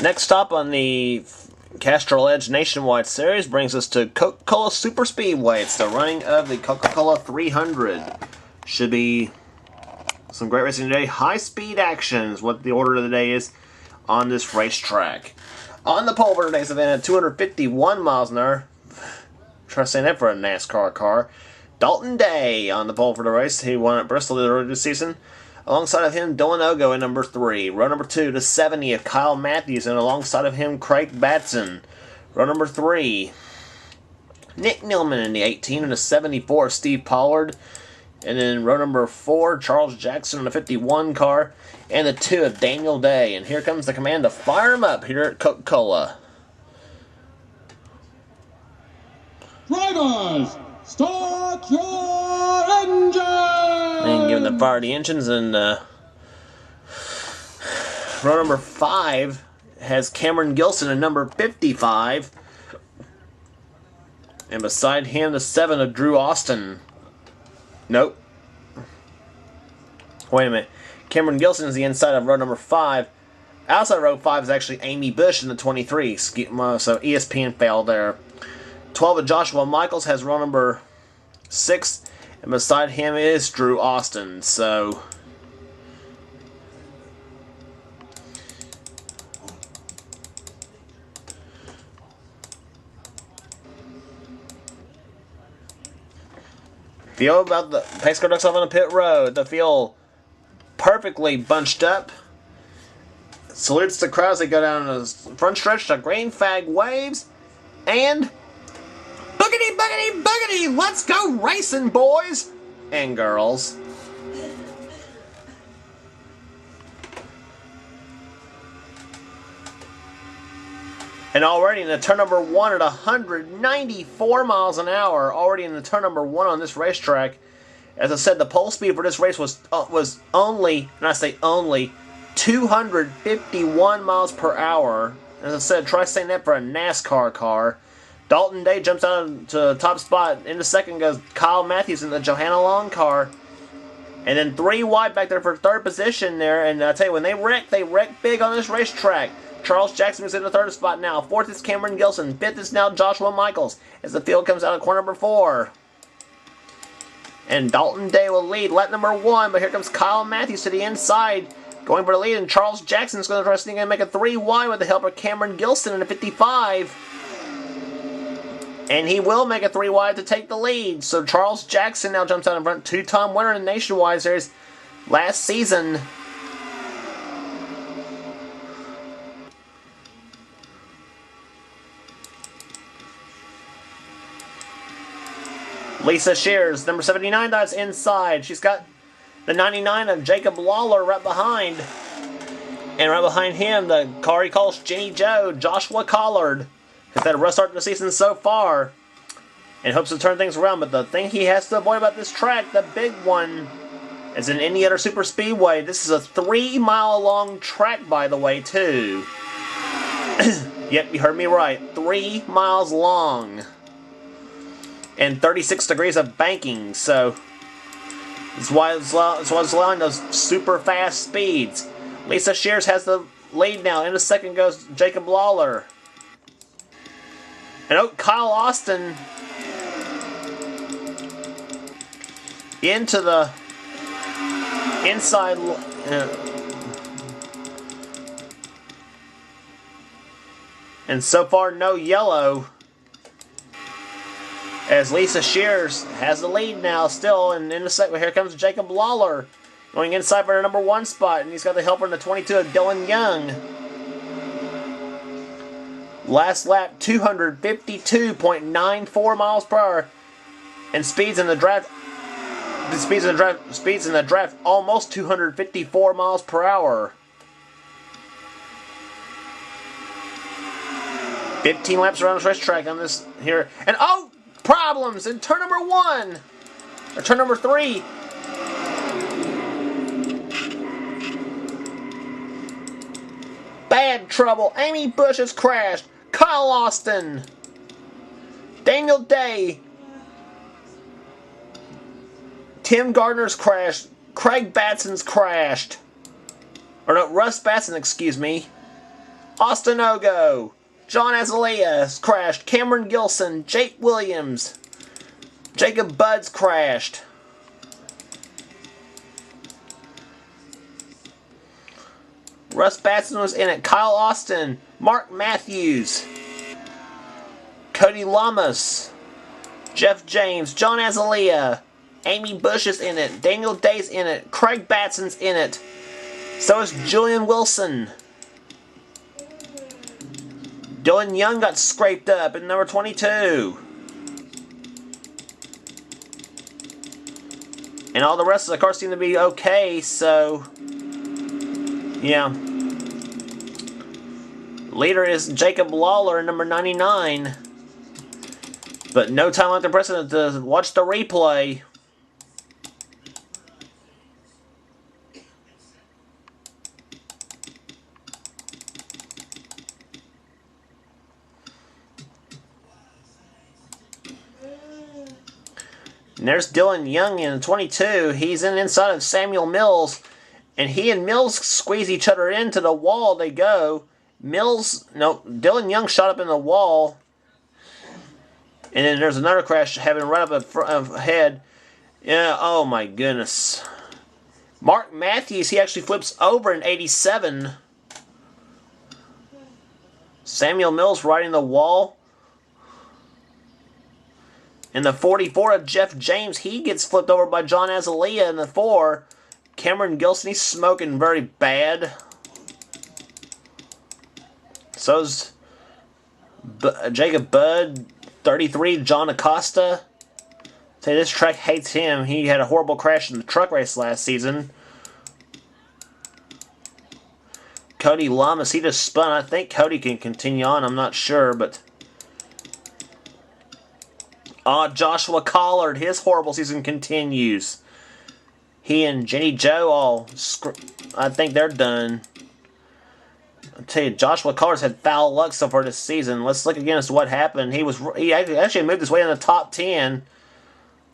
Next stop on the Castrol Edge Nationwide Series brings us to Coca-Cola Super Speedway. It's the running of the Coca-Cola 300. Should be some great racing today. High-speed action is what the order of the day is on this racetrack. On the pole for today's event at 251 miles an hour. Try saying that for a NASCAR car. Dalton Day on the pole for the race. He won at Bristol earlier this season. Alongside of him, Dylan Ogo in number 3. Row number 2 to 70 of Kyle Matthews, and alongside of him, Craig Batson. Row number 3, Nick Nilman in the 18 and the 74 of Steve Pollard. And then row number 4, Charles Jackson in the 51 car, and the 2 of Daniel Day. And here comes the command to fire him up here at Coca-Cola. Drivers, start your engines! And giving them fire the engines, and row number 5 has Cameron Gilson in number 55. And beside him, the 7 of Drew Austin. Nope. Wait a minute. Cameron Gilson is the inside of row number 5. Outside of row 5 is actually Amy Bush in the 23. So ESPN failed there. 12 of Joshua Michaels has row number 6. And beside him is Drew Austin. So feel about the pace car ducks off on the pit road. The field perfectly bunched up. Salutes the crowd as they go down the front stretch. The green flag waves. And boogity, boogity, boogity! Let's go racing, boys and girls. And already in the turn number 1 at 194 miles an hour, already in the turn number 1 on this racetrack. As I said, the pole speed for this race was only, and I say only, 251 miles per hour. As I said, try saying that for a NASCAR car. Dalton Day jumps out to the top spot. In the second goes Kyle Matthews in the Johanna Long car. And then 3 wide back there for third position there. And I tell you, when they wreck big on this racetrack. Charles Jackson is in the third spot now. 4th is Cameron Gilson. 5th is now Joshua Michaels as the field comes out of corner number 4. And Dalton Day will lead lap number 1. But here comes Kyle Matthews to the inside, going for the lead. And Charles Jackson is going to try to sneak in and make a 3 wide with the help of Cameron Gilson in the 55. And he will make a 3 wide to take the lead. So Charles Jackson now jumps out in front. 2-time winner in the Nationwide Series last season. Lisa Shears, number 79, that's inside. She's got the 99 of Jacob Lawler right behind. And right behind him, the car he calls Jenny Joe, Joshua Collard. He's had a rough start to the season so far and hopes to turn things around. But the thing he has to avoid about this track, the big one, is in any other super speedway. This is a 3-mile-long track, by the way, too. Yep, you heard me right. 3 miles long. And 36 degrees of banking. So that's why it's allowing those super fast speeds. Lisa Shears has the lead now. In a second goes Jacob Lawler. And Kyle Austin into the inside. And so far, no yellow. As Lisa Shears has the lead now still. And in a second, here comes Jacob Lawler going inside for the number 1 spot. And he's got the helper in the 22 of Dylan Young. Last lap, 252.94 miles per hour, and speeds in the draft. Speeds in the draft almost 254 miles per hour. 15 laps around this racetrack on this here, and problems in turn number 1 or turn number 3. Bad trouble. Amy Bush has crashed. Kyle Austin, Daniel Day, Tim Gardner's crashed, Craig Batson's crashed, or no, Russ Batson, excuse me. Austin Ogo, John Azalea crashed. Cameron Gilson, Jake Williams, Jacob Buds crashed. Russ Batson was in it. Kyle Austin, Mark Matthews, Cody Lamas, Jeff James, John Azalea, Amy Bush is in it. Daniel Day's in it. Craig Batson's in it. So is Julian Wilson. Dylan Young got scraped up in number 22. And all the rest of the cars seem to be okay, so yeah. Leader is Jacob Lawler, number 99. But no time like the precedent to watch the replay. And there's Dylan Young in 22. He's inside of Samuel Mills. And he and Mills squeeze each other into the wall. They go. Dylan Young shot up in the wall. And then there's another crash having right up ahead. Yeah, oh my goodness. Mark Matthews, he actually flips over in 87. Samuel Mills riding the wall. In the 44 of Jeff James, he gets flipped over by John Azalea in the 4. Cameron Gilson, he's smoking very bad. So's Jacob Budd, 33, John Acosta. Say this track hates him. He had a horrible crash in the truck race last season. Cody Lamas, he just spun. I think Cody can continue on. I'm not sure, but Joshua Collard, his horrible season continues. He and Jenny Joe I think they're done. I'll tell you, Joshua Collard's had foul luck so far this season. Let's look again as to what happened. He actually moved his way in the top 10.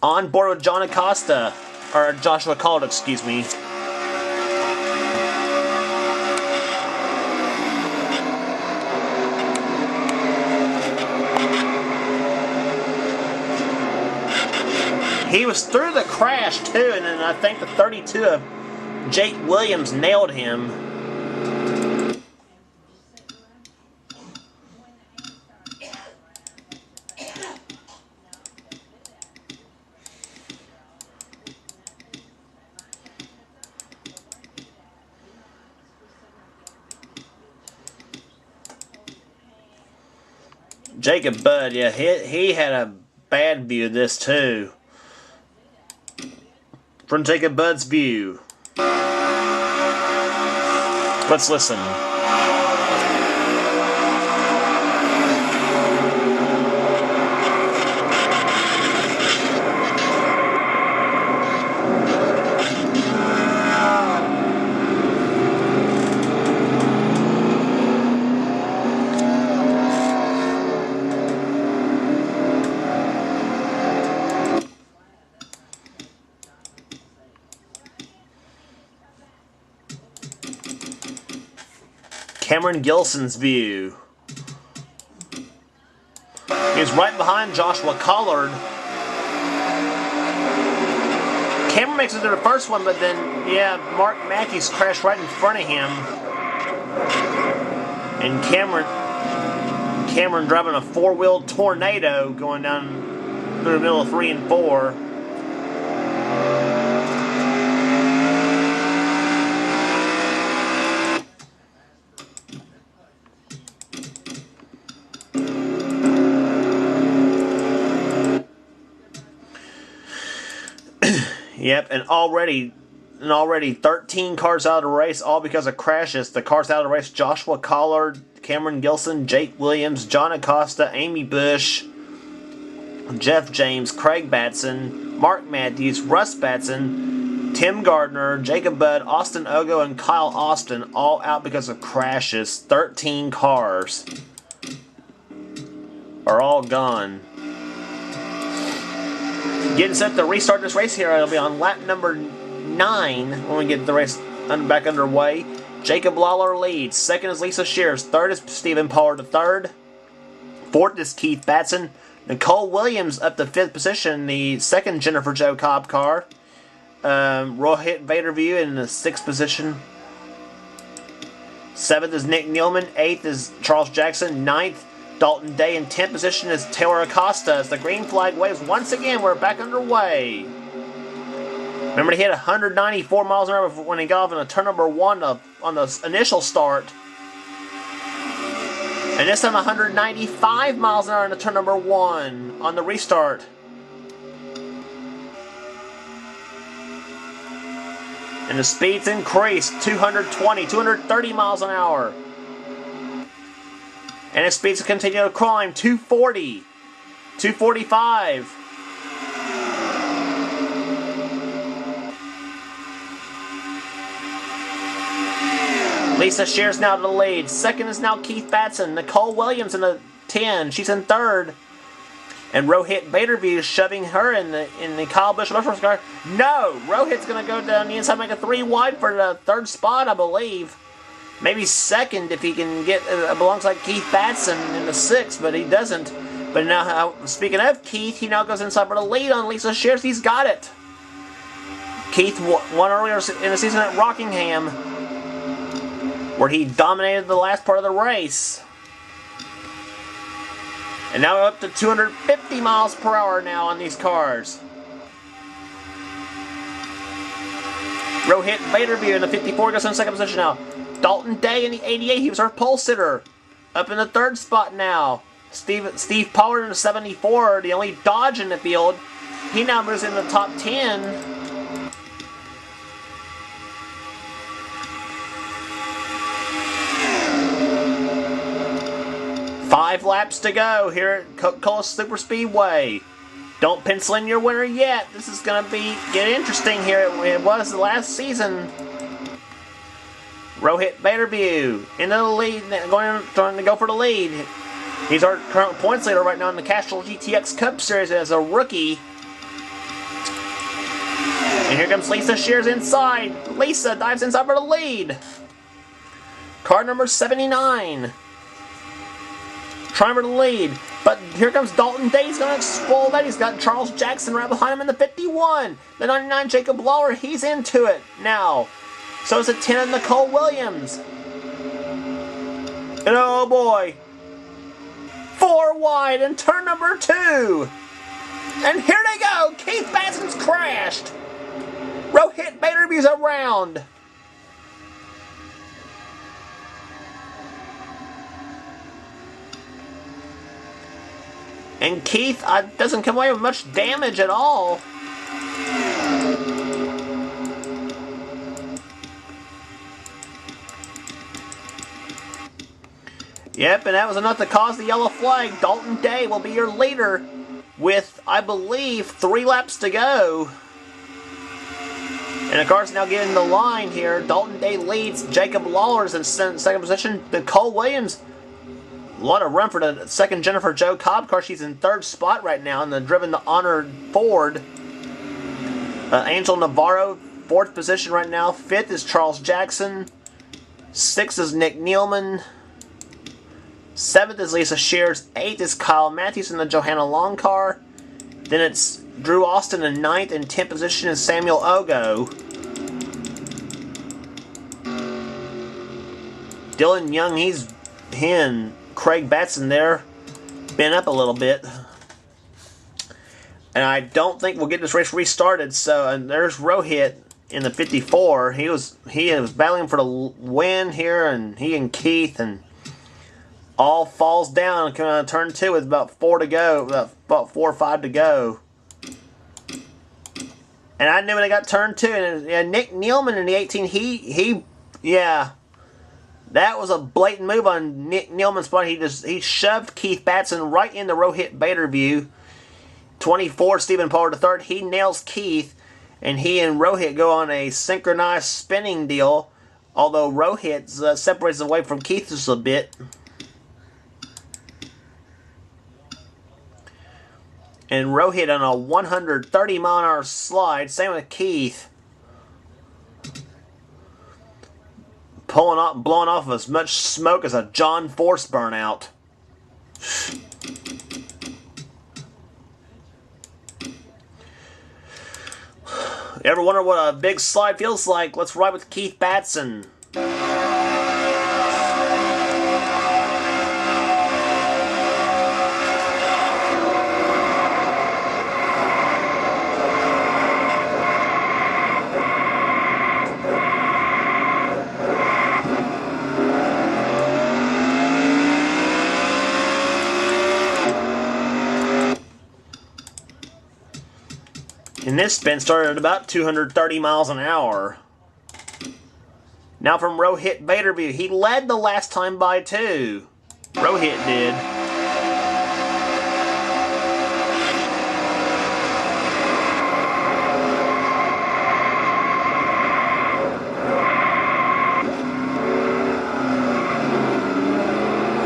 On board with John Acosta. Or Joshua Collard, excuse me. He was through the crash too, and then I think the 32 of Jake Williams nailed him. Jacob Budd, yeah, he had a bad view of this too. From Jacob Budd's view. Let's listen. Cameron Gilson's view. He's right behind Joshua Collard. Cameron makes it to the first one, but then, yeah, Mark Matthews crashed right in front of him. And Cameron driving a four-wheel tornado going down through the middle of 3 and 4. Yep, and already 13 cars out of the race, all because of crashes. The cars out of the race: Joshua Collard, Cameron Gilson, Jake Williams, John Acosta, Amy Bush, Jeff James, Craig Batson, Mark Matthews, Russ Batson, Tim Gardner, Jacob Budd, Austin Ogo, and Kyle Austin, all out because of crashes. 13 cars are all gone. Getting set to restart this race here. It'll be on lap number 9 when we get the race back underway. Jacob Lawler leads. Second is Lisa Shears. Third is Stephen Pollard III. Fourth is Keith Batson. Nicole Williams up to 5th position, the second Jennifer Jo Cobb car. Rohit Vaderview in the 6th position. 7th is Nick Nealman. 8th is Charles Jackson. 9th, Dalton Day. In 10th position is Taylor Acosta. As the green flag waves once again, we're back underway. Remember, he hit 194 miles an hour when he got off in a turn number 1 on the initial start. And this time 195 miles an hour in the turn number 1 on the restart. And the speeds increased, 220, 230 miles an hour. And his speeds continue to climb, 240, 245. Lisa Shears now to the lead. Second is now Keith Batson. Nicole Williams in the 10. She's in third. And Rohit Vaderview is shoving her in the Kyle Busch Motorsports car. No! Rohit's going to go down the inside, make a 3 wide for the 3rd spot, I believe. Maybe 2nd if he can get alongside Keith Batson in the 6th, but he doesn't. But now, speaking of Keith, he now goes inside for the lead on Lisa Shears. He's got it. Keith won earlier in the season at Rockingham, where he dominated the last part of the race. And now we're up to 250 miles per hour now on these cars. Rohit Vaderview in the 54 goes in 2nd position now. Dalton Day in the 88, he was our pole sitter. Up in the 3rd spot now. Steve Pollard in the 74, the only Dodge in the field. He now moves in the top 10. Five laps to go here at Coca-Cola Super Speedway. Don't pencil in your winner yet. This is going to get interesting here. It was the last season. Rohit Vaderview into the lead, trying to go for the lead. He's our current points leader right now in the Castrol GTX Cup Series as a rookie. And here comes Lisa Shears inside. Lisa dives inside for the lead. Car number 79. Trying for the lead, but here comes Dalton Day. He's going to spoil that. He's got Charles Jackson right behind him in the 51. The 99 Jacob Lawler, he's into it now. So is the 10 Nicole Williams. And oh boy, 4 wide in turn number 2. And here they go. Keith Batson's crashed. Rohit Vaderview's around. And Keith doesn't come away with much damage at all. Yep, and that was enough to cause the yellow flag. Dalton Day will be your leader with, I believe, 3 laps to go. And the car's now getting the line here. Dalton Day leads. Jacob Lawler's in 2nd position. Nicole Williams, a lot of run for the 2nd Jennifer Jo Cobb car. She's in 3rd spot right now and driven the honored Ford. Angel Navarro, 4th position right now. 5th is Charles Jackson. 6th is Nick Nealman. 7th is Lisa Shears. 8th is Kyle Matthews in the Johanna Long car. Then it's Drew Austin in 9th, and 10th position is Samuel Ogo. Dylan Young, he and Craig Batson there been up a little bit. And I don't think we'll get this race restarted. So, and there's Rohit in the 54. He was battling for the win here, and he and Keith and all falls down coming out of turn 2 with about 4 to go, about 4 or 5 to go. And I knew when I got turn 2, and Nick Nealman in the 18, yeah, that was a blatant move on Nick Nealman's part. He shoved Keith Batson right into Rohit Vaderview. 24, Stephen Pollard III, he nails Keith, and he and Rohit go on a synchronized spinning deal, although Rohit separates away from Keith just a bit. And Rohit on a 130 mile an hour slide, same with Keith. blowing off as much smoke as a John Force burnout. You ever wonder what a big slide feels like? Let's ride with Keith Batson. And this spin started at about 230 miles an hour. Now from Rohit Vaderview. He led the last time by 2. Rohit did.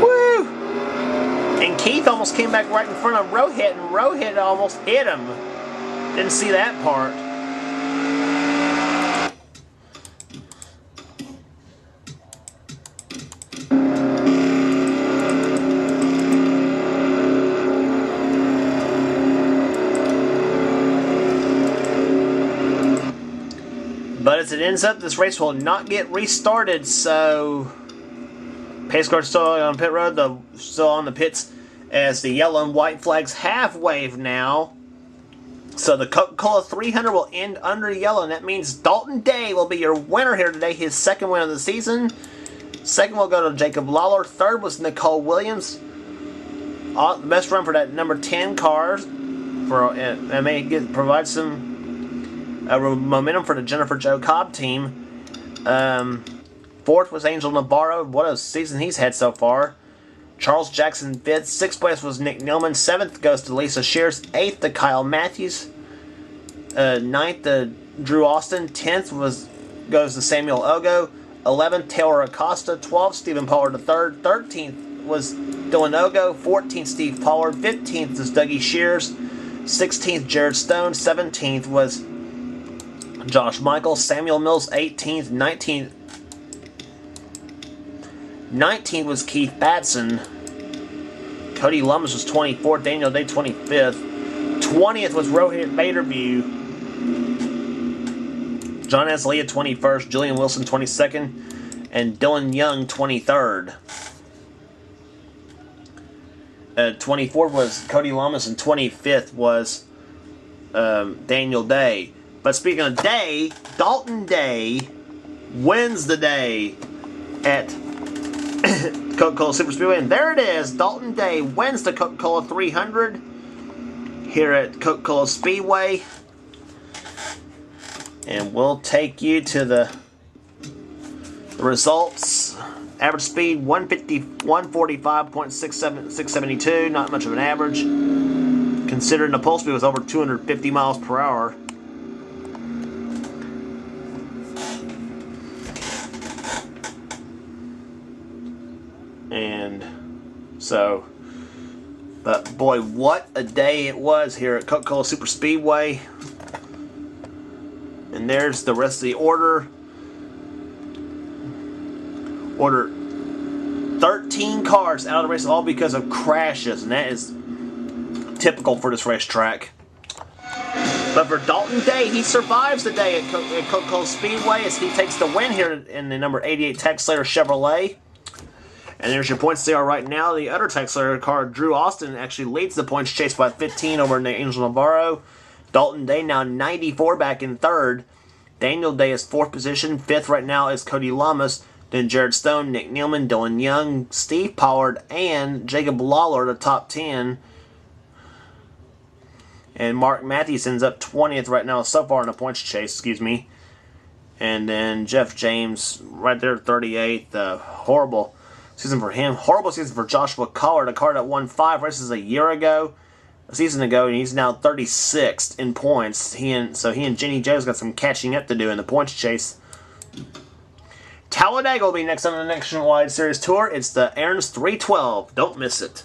Woo! And Keith almost came back right in front of Rohit, and Rohit almost hit him. Didn't see that part. But as it ends up, this race will not get restarted, so pace car's still on pit road, still on the pits as the yellow and white flags have waved now. So the Coca-Cola 300 will end under yellow, and that means Dalton Day will be your winner here today, his second win of the season. Second will go to Jacob Lawler. Third was Nicole Williams. The best run for that number 10 car. And may provide some momentum for the Jennifer Jo Cobb team. Fourth was Angel Navarro. What a season he's had so far. Charles Jackson 5th. 6th place was Nick Nillman. 7th goes to Lisa Shears. 8th to Kyle Matthews. 9th to Drew Austin. 10th goes to Samuel Ogo. 11th Taylor Acosta. 12th Stephen Pollard III. 13th was Dylan Ogo. 14th Steve Pollard. 15th is Dougie Shears. 16th Jared Stone. 17th was Josh Michael. Samuel Mills 18th. 19th was Keith Batson. Cody Lummis was 24th. Daniel Day 25th. 20th was Rohit Vaderview. John Azalea 21st. Julian Wilson 22nd. And Dylan Young 23rd. 24th was Cody Lummis, and 25th was Daniel Day. But speaking of Day, Dalton Day wins the day at Coca-Cola Super Speedway, and there it is. Dalton Day wins the Coca-Cola 300 here at Coca-Cola Speedway, and we'll take you to the results. Average speed 145.672, not much of an average considering the pole speed was over 250 miles per hour. And so, but boy, what a day it was here at Coca-Cola Super Speedway. And there's the rest of the order. Order 13 cars out of the race, all because of crashes, and that is typical for this racetrack. But for Dalton Day, he survives the day at Coca-Cola Speedway as he takes the win here in the number 88 Tech Slayer Chevrolet. And there's your points they are right now. The other Tech Slayer car, Drew Austin, actually leads the points chase by 15 over Angel Navarro. Dalton Day now 94 back in third. Daniel Day is fourth position. Fifth right now is Cody Lamas. Then Jared Stone, Nick Nealman, Dylan Young, Steve Pollard, and Jacob Lawler, the top 10. And Mark Matthews ends up 20th right now so far in the points chase, excuse me. And then Jeff James right there 38th. Horrible season for him. Horrible season for Joshua Collard, a car that won 5 races a season ago, and he's now 36th in points. He and Jenny Joe's got some catching up to do in the points chase. Talladega will be next on the Nationwide Series Tour. It's the Aaron's 312. Don't miss it.